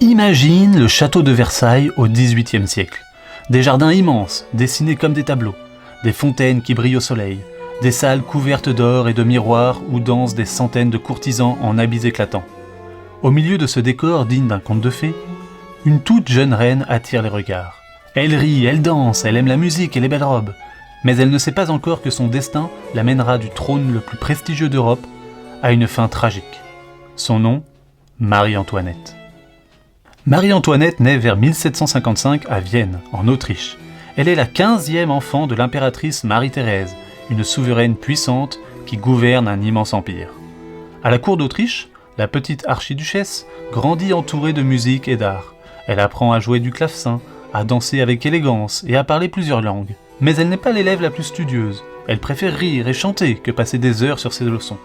Imagine le château de Versailles au XVIIIe siècle. Des jardins immenses, dessinés comme des tableaux, des fontaines qui brillent au soleil, des salles couvertes d'or et de miroirs où dansent des centaines de courtisans en habits éclatants. Au milieu de ce décor digne d'un conte de fées, une toute jeune reine attire les regards. Elle rit, elle danse, elle aime la musique et les belles robes, mais elle ne sait pas encore que son destin l'amènera du trône le plus prestigieux d'Europe à une fin tragique. Son nom, Marie-Antoinette. Marie-Antoinette naît vers 1755 à Vienne, en Autriche. Elle est la 15e enfant de l'impératrice Marie-Thérèse, une souveraine puissante qui gouverne un immense empire. À la cour d'Autriche, la petite archiduchesse grandit entourée de musique et d'art. Elle apprend à jouer du clavecin, à danser avec élégance et à parler plusieurs langues. Mais elle n'est pas l'élève la plus studieuse. Elle préfère rire et chanter que passer des heures sur ses leçons.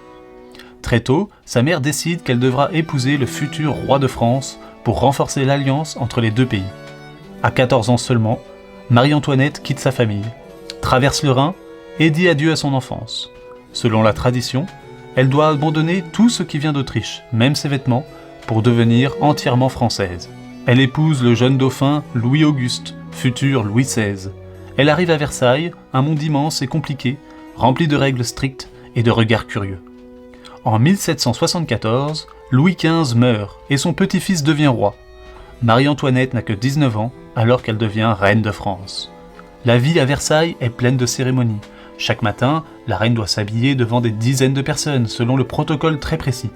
Très tôt, sa mère décide qu'elle devra épouser le futur roi de France pour renforcer l'alliance entre les deux pays. À 14 ans seulement, Marie-Antoinette quitte sa famille, traverse le Rhin et dit adieu à son enfance. Selon la tradition, elle doit abandonner tout ce qui vient d'Autriche, même ses vêtements, pour devenir entièrement française. Elle épouse le jeune dauphin Louis-Auguste, futur Louis XVI. Elle arrive à Versailles, un monde immense et compliqué, rempli de règles strictes et de regards curieux. En 1774, Louis XV meurt et son petit-fils devient roi. Marie-Antoinette n'a que 19 ans alors qu'elle devient reine de France. La vie à Versailles est pleine de cérémonies. Chaque matin, la reine doit s'habiller devant des dizaines de personnes selon le protocole très précis.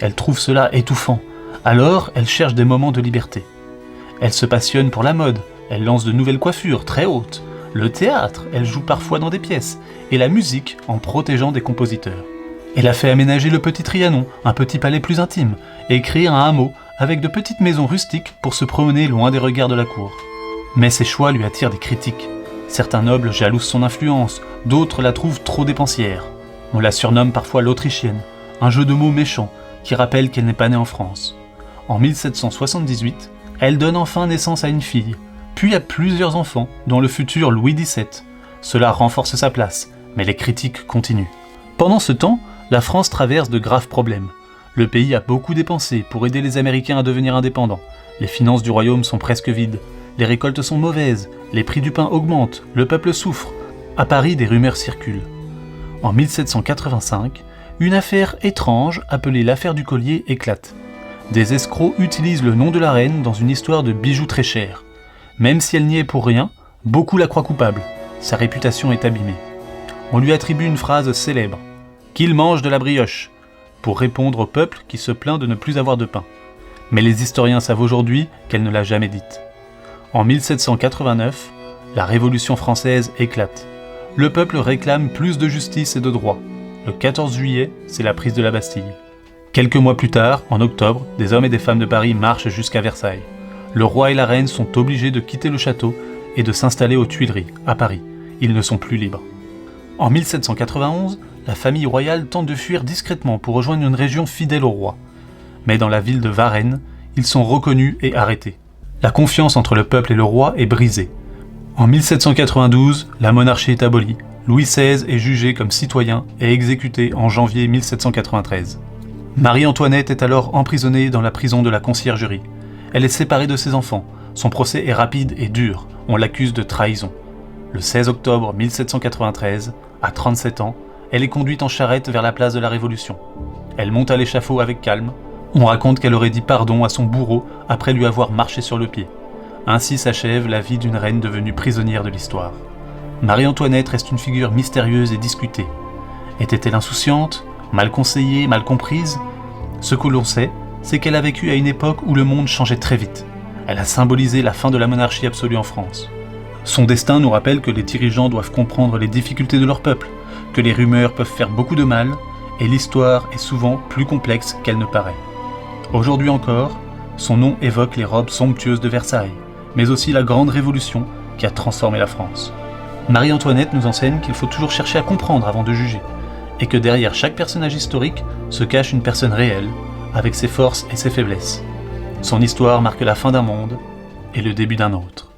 Elle trouve cela étouffant, alors elle cherche des moments de liberté. Elle se passionne pour la mode, elle lance de nouvelles coiffures très hautes. Le théâtre, elle joue parfois dans des pièces, et la musique en protégeant des compositeurs. Elle a fait aménager le Petit Trianon, un petit palais plus intime, et créé un hameau avec de petites maisons rustiques pour se promener loin des regards de la cour. Mais ses choix lui attirent des critiques. Certains nobles jalousent son influence, d'autres la trouvent trop dépensière. On la surnomme parfois l'Autrichienne, un jeu de mots méchant qui rappelle qu'elle n'est pas née en France. En 1778, elle donne enfin naissance à une fille, puis à plusieurs enfants, dont le futur Louis XVII. Cela renforce sa place, mais les critiques continuent. Pendant ce temps, la France traverse de graves problèmes. Le pays a beaucoup dépensé pour aider les Américains à devenir indépendants. Les finances du royaume sont presque vides. Les récoltes sont mauvaises, les prix du pain augmentent, le peuple souffre. À Paris, des rumeurs circulent. En 1785, une affaire étrange appelée l'affaire du collier éclate. Des escrocs utilisent le nom de la reine dans une histoire de bijoux très chers. Même si elle n'y est pour rien, beaucoup la croient coupable. Sa réputation est abîmée. On lui attribue une phrase célèbre, « qu'il mange de la brioche », pour répondre au peuple qui se plaint de ne plus avoir de pain. Mais les historiens savent aujourd'hui qu'elle ne l'a jamais dite. En 1789, la Révolution française éclate. Le peuple réclame plus de justice et de droit. Le 14 juillet, c'est la prise de la Bastille. Quelques mois plus tard, en octobre, des hommes et des femmes de Paris marchent jusqu'à Versailles. Le roi et la reine sont obligés de quitter le château et de s'installer aux Tuileries, à Paris. Ils ne sont plus libres. En 1791, la famille royale tente de fuir discrètement pour rejoindre une région fidèle au roi. Mais dans la ville de Varennes, ils sont reconnus et arrêtés. La confiance entre le peuple et le roi est brisée. En 1792, la monarchie est abolie. Louis XVI est jugé comme citoyen et exécuté en janvier 1793. Marie-Antoinette est alors emprisonnée dans la prison de la Conciergerie. Elle est séparée de ses enfants. Son procès est rapide et dur. On l'accuse de trahison. Le 16 octobre 1793, à 37 ans, elle est conduite en charrette vers la place de la Révolution. Elle monte à l'échafaud avec calme. On raconte qu'elle aurait dit pardon à son bourreau après lui avoir marché sur le pied. Ainsi s'achève la vie d'une reine devenue prisonnière de l'histoire. Marie-Antoinette reste une figure mystérieuse et discutée. Était-elle insouciante, mal conseillée, mal comprise ? Ce que l'on sait, c'est qu'elle a vécu à une époque où le monde changeait très vite. Elle a symbolisé la fin de la monarchie absolue en France. Son destin nous rappelle que les dirigeants doivent comprendre les difficultés de leur peuple, que les rumeurs peuvent faire beaucoup de mal, et l'histoire est souvent plus complexe qu'elle ne paraît. Aujourd'hui encore, son nom évoque les robes somptueuses de Versailles, mais aussi la grande révolution qui a transformé la France. Marie-Antoinette nous enseigne qu'il faut toujours chercher à comprendre avant de juger, et que derrière chaque personnage historique se cache une personne réelle, avec ses forces et ses faiblesses. Son histoire marque la fin d'un monde et le début d'un autre.